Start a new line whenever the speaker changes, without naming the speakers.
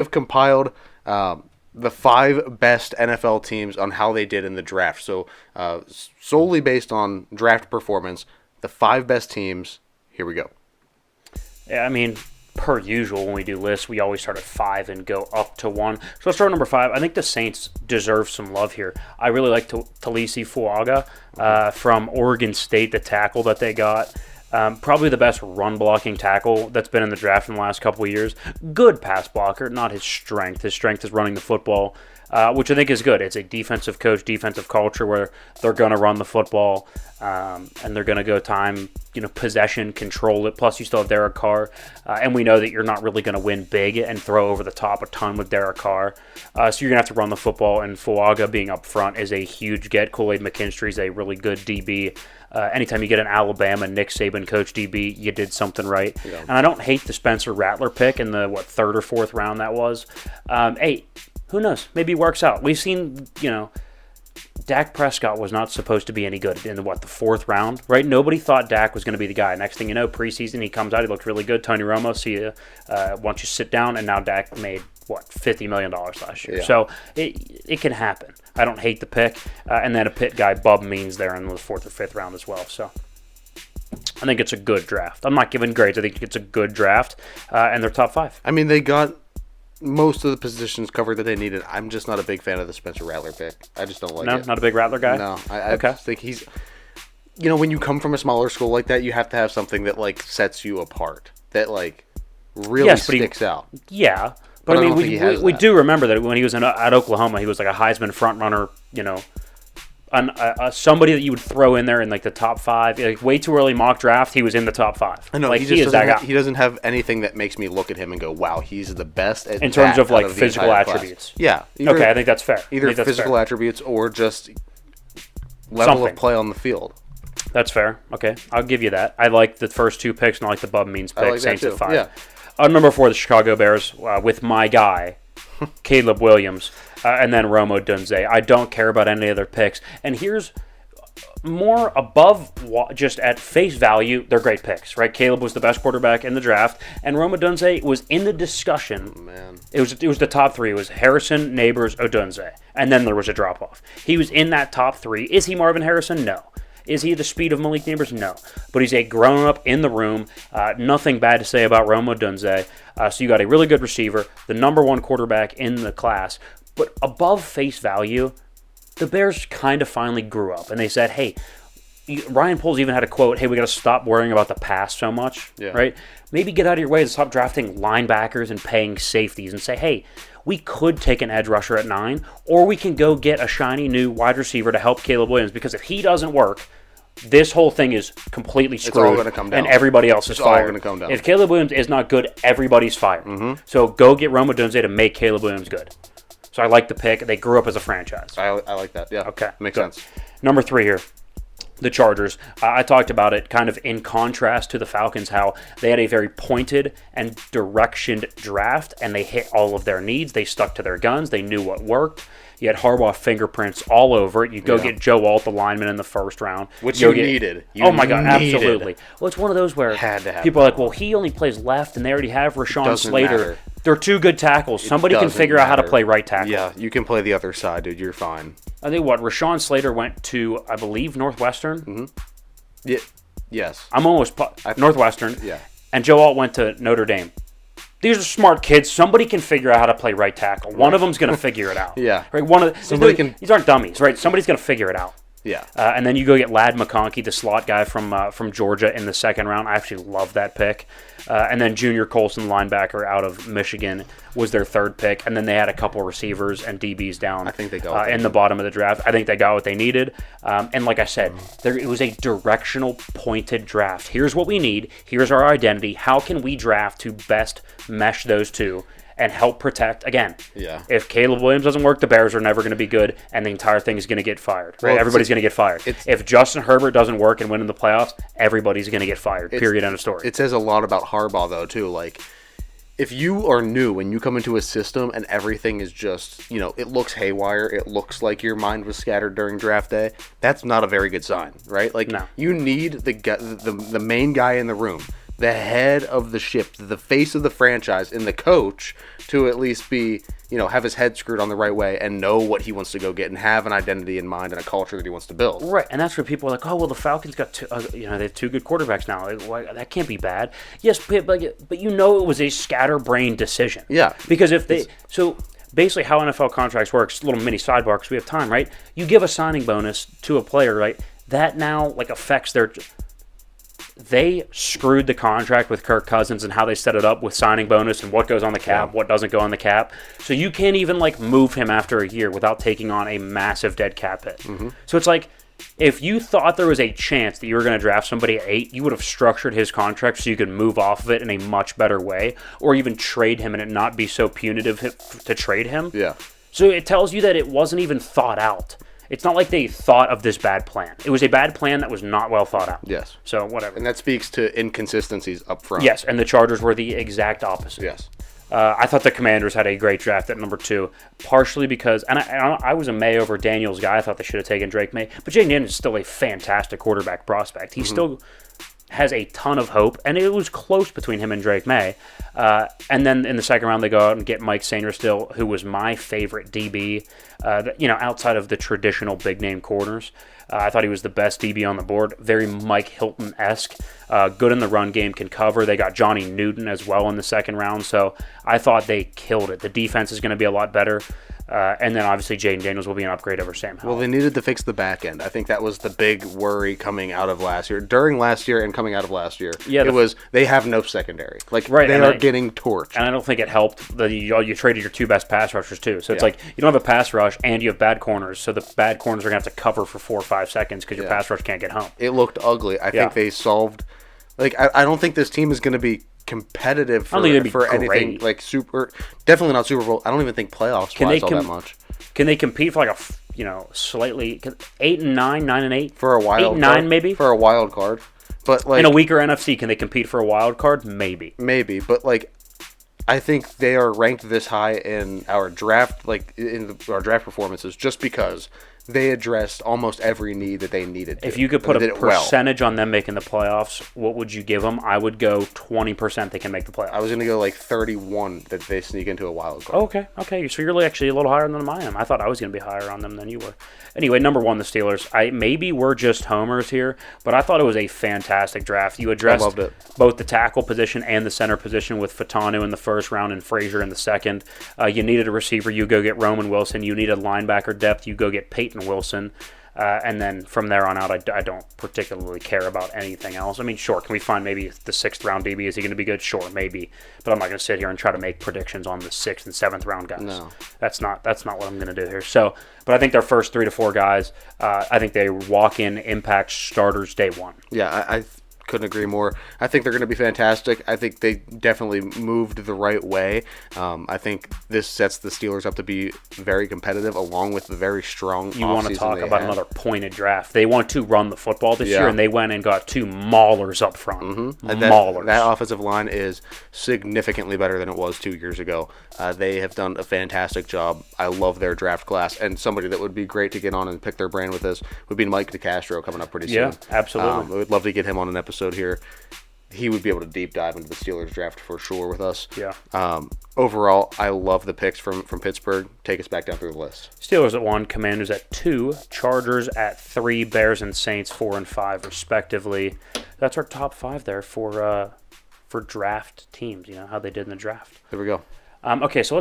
I've compiled the 5 best NFL teams on how they did in the draft. So solely based on draft performance, the 5 best teams. Here we go.
Yeah, I mean, per usual, when we do lists, we always start at 5 and go up to 1. So let's start at number 5. I think the Saints deserve some love here. I really like Talisi Fuaga from Oregon State, the tackle that they got. Probably the best run-blocking tackle that's been in the draft in the last couple of years. Good pass blocker, not his strength. His strength is running the football, which I think is good. It's a defensive coach, defensive culture where they're going to run the football, and they're going to go time, possession, control it. Plus, you still have Derek Carr, and we know that you're not really going to win big and throw over the top a ton with Derek Carr. So you're going to have to run the football, and Fuaga being up front is a huge get. Kool-Aid McKinstry is a really good DB. Anytime you get an Alabama Nick Saban coach DB, you did something right. Yeah. And I don't hate the Spencer Rattler pick in the, 3rd or 4th round that was. Hey, who knows? Maybe it works out. We've seen, Dak Prescott was not supposed to be any good in the 4th round, right? Nobody thought Dak was going to be the guy. Next thing you know, preseason, he comes out, he looked really good. Tony Romo, see you once you sit down, and now Dak made, $50 million last year. Yeah. So it can happen. I don't hate the pick. And then a Pitt guy, Bub Means, there in the 4th or 5th round as well. So I think it's a good draft. I'm not giving grades. I think it's a good draft, and they're top 5.
I mean, they got most of the positions covered that they needed. I'm just not a big fan of the Spencer Rattler pick. I just don't like it.
No, not a big Rattler guy?
No. I think he's... when you come from a smaller school like that, you have to have something that, sets you apart. That, really sticks out.
Yeah. But I mean, we do remember that when he was at Oklahoma, he was like a Heisman frontrunner, somebody that you would throw in there in the top 5. Way too early mock draft, he was in the top 5.
I know, he is that guy. He doesn't have anything that makes me look at him and go, wow, he's the best at
in terms of physical attributes.
Yeah.
Okay, I think that's fair.
Either physical attributes or just level of play on the field.
That's fair. Okay, I'll give you that. I like the first 2 picks, and I like the Bub Means pick, Saints at 5.
Yeah.
Number 4, the Chicago Bears, with my guy, Caleb Williams, and then Rome Odunze. I don't care about any other picks. And here's more above just at face value, they're great picks, right? Caleb was the best quarterback in the draft, and Rome Odunze was in the discussion.
Oh, man.
It was the top 3. It was Harrison, Neighbors, Odunze, and then there was a drop-off. He was in that top 3. Is he Marvin Harrison? No. Is he the speed of Malik Neighbors? No. But he's a grown-up in the room. Nothing bad to say about Rome Odunze. So you got a really good receiver, the number 1 quarterback in the class. But above face value, the Bears kind of finally grew up. And they said, hey, Ryan Poles even had a quote, hey, we got to stop worrying about the pass so much, right? Maybe get out of your way and stop drafting linebackers and paying safeties and say, hey, we could take an edge rusher at 9, or we can go get a shiny new wide receiver to help Caleb Williams, because if he doesn't work, this whole thing is completely screwed. It's all
going to come down.
And everybody else is fired.
It's all going to come down.
If Caleb Williams is not good, everybody's fired.
Mm-hmm.
So go get Rome Odunze to make Caleb Williams good. So I like the pick. They grew up as a franchise.
I like that. Yeah.
Okay.
Makes sense.
Number 3 here. The Chargers. I talked about it kind of in contrast to the Falcons, how they had a very pointed and directioned draft, and they hit all of their needs. They stuck to their guns. They knew what worked. You had Harbaugh fingerprints all over it. You go get Joe Alt, the lineman, in the 1st round.
Which you needed.
Oh, my God, absolutely. Well, it's one of those where
had to have
people are like, well, he only plays left, and they already have Rashawn Slater.
Matter.
They're 2 good tackles. Somebody can figure out how to play right tackle.
Yeah, you can play the other side, dude. You're fine.
I think Rashawn Slater went to, I believe, Northwestern.
Mm-hmm. Yeah. Yes.
I'm almost Northwestern.
Yeah.
And Joe Alt went to Notre Dame. These are smart kids. Somebody can figure out how to play right tackle. One of them's going to figure it out.
Yeah.
Right. These aren't dummies, right? Somebody's going to figure it out.
Yeah.
And then you go get Ladd McConkey, the slot guy from Georgia, in the 2nd round. I actually love that pick. And then Junior Colson, linebacker out of Michigan, was their 3rd pick. And then they had a couple receivers and DBs down.
I think they got
in the bottom of the draft. I think they got what they needed. And like I said, it was a directional, pointed draft. Here's what we need. Here's our identity. How can we draft to best mesh those two and help protect? Again, if Caleb Williams doesn't work, the Bears are never going to be good, and the entire thing is going to get fired. Right? Well, everybody's going to get fired. If Justin Herbert doesn't work and win in the playoffs, everybody's going to get fired. Period. End of story.
It says a lot about Harbaugh, though, too. If you are new and you come into a system and everything is just, it looks haywire, it looks like your mind was scattered during draft day, that's not a very good sign, right?
No.
You need the main guy in the room the head of the ship, the face of the franchise, and the coach to at least be, have his head screwed on the right way and know what he wants to go get and have an identity in mind and a culture that he wants to build.
Right, and that's where people are like, oh, well, the Falcons got two, they have two good quarterbacks now. Like, that can't be bad. Yes, but it was a scatterbrained decision.
Yeah.
Because so basically how NFL contracts works, little mini sidebar because we have time, right? You give a signing bonus to a player, right? That now affects their. They screwed the contract with Kirk Cousins and how they set it up with signing bonus and what goes on the cap, what doesn't go on the cap. So you can't even move him after a year without taking on a massive dead cap hit. Mm-hmm. So it's if you thought there was a chance that you were going to draft somebody at 8, you would have structured his contract so you could move off of it in a much better way, or even trade him and it not be so punitive to trade him.
Yeah.
So it tells you that it wasn't even thought out. It's not like they thought of this bad plan. It was a bad plan that was not well thought out.
Yes.
So whatever.
And that speaks to inconsistencies up front.
Yes, and the Chargers were the exact opposite.
Yes.
I thought the Commanders had a great draft at number 2, partially because, and I was a May over Daniels guy. I thought they should have taken Drake May, but Jaden Daniels is still a fantastic quarterback prospect. He still has a ton of hope, and it was close between him and Drake May. And then in the second round, they go out and get Mike Sainristil, who was my favorite DB, outside of the traditional big-name corners. I thought he was the best DB on the board, very Mike Hilton-esque, good in the run game, can cover. They got Johnny Newton as well in the second round, so I thought they killed it. The defense is going to be a lot better. And then obviously Jaden Daniels will be an upgrade over Sam Howell.
Well, they needed to fix the back end. I think that was the big worry coming out of last year. During last year and coming out of last year, it was they have no secondary. They are getting torched.
And I don't think it helped that you traded your 2 best pass rushers too. So it's you don't have a pass rush and you have bad corners. So the bad corners are going to have to cover for 4 or 5 seconds because your pass rush can't get home.
It looked ugly. I think they solved. I don't think this team is going to be competitive for anything super. Definitely not Super Bowl. I don't even think playoffs wise all that much.
Can they compete for slightly 8 and 9, 9 and 8
for a wild
8 and 9 maybe
for a wild card? But
in a weaker NFC, can they compete for a wild card? Maybe,
but I think they are ranked this high in our draft, our draft performances, just because they addressed almost every need that they needed to.
If you could put a percentage on them making the playoffs, what would you give them? I would go 20% they can make the playoffs.
I was going to go 31 that they sneak into a wild card.
Oh, okay. So you're actually a little higher than I am. I thought I was going to be higher on them than you were. Anyway, number 1, the Steelers. Maybe we're just homers here, but I thought it was a fantastic draft. You addressed both the tackle position and the center position with Fatanu in the first round and Frazier in the second. You needed a receiver, you go get Roman Wilson. You needed linebacker depth, you go get Peyton Wilson. And then from there on out, I don't particularly care about anything else. I mean, sure, can we find maybe the 6th round DB? Is he going to be good? Sure, maybe. But I'm not going to sit here and try to make predictions on the 6th and 7th round guys.
No.
That's not what I'm going to do here. So, but I think their first 3 to 4 guys, I think they walk in impact starters day 1.
Yeah, I couldn't agree more. I think they're going to be fantastic. I think they definitely moved the right way. I think this sets the Steelers up to be very competitive, along with the very strong.
You want to talk about another pointed draft? They want to run the football this year, and they went and got 2 maulers up front.
Mm-hmm. Maulers. That offensive line is significantly better than it was 2 years ago. They have done a fantastic job. I love their draft class, and somebody that would be great to get on and pick their brain with this would be Mike DeCastro coming up pretty soon.
Yeah, absolutely.
I would love to get him on an episode here. He would be able to deep dive into the Steelers draft for sure with us.
Yeah.
Overall, I love the picks from Pittsburgh. Take us back down through the list.
Steelers at 1, Commanders at 2, Chargers at 3, Bears and Saints 4 and 5 respectively. That's our top 5 there for draft teams. How they did in the draft.
There we go.
Okay, so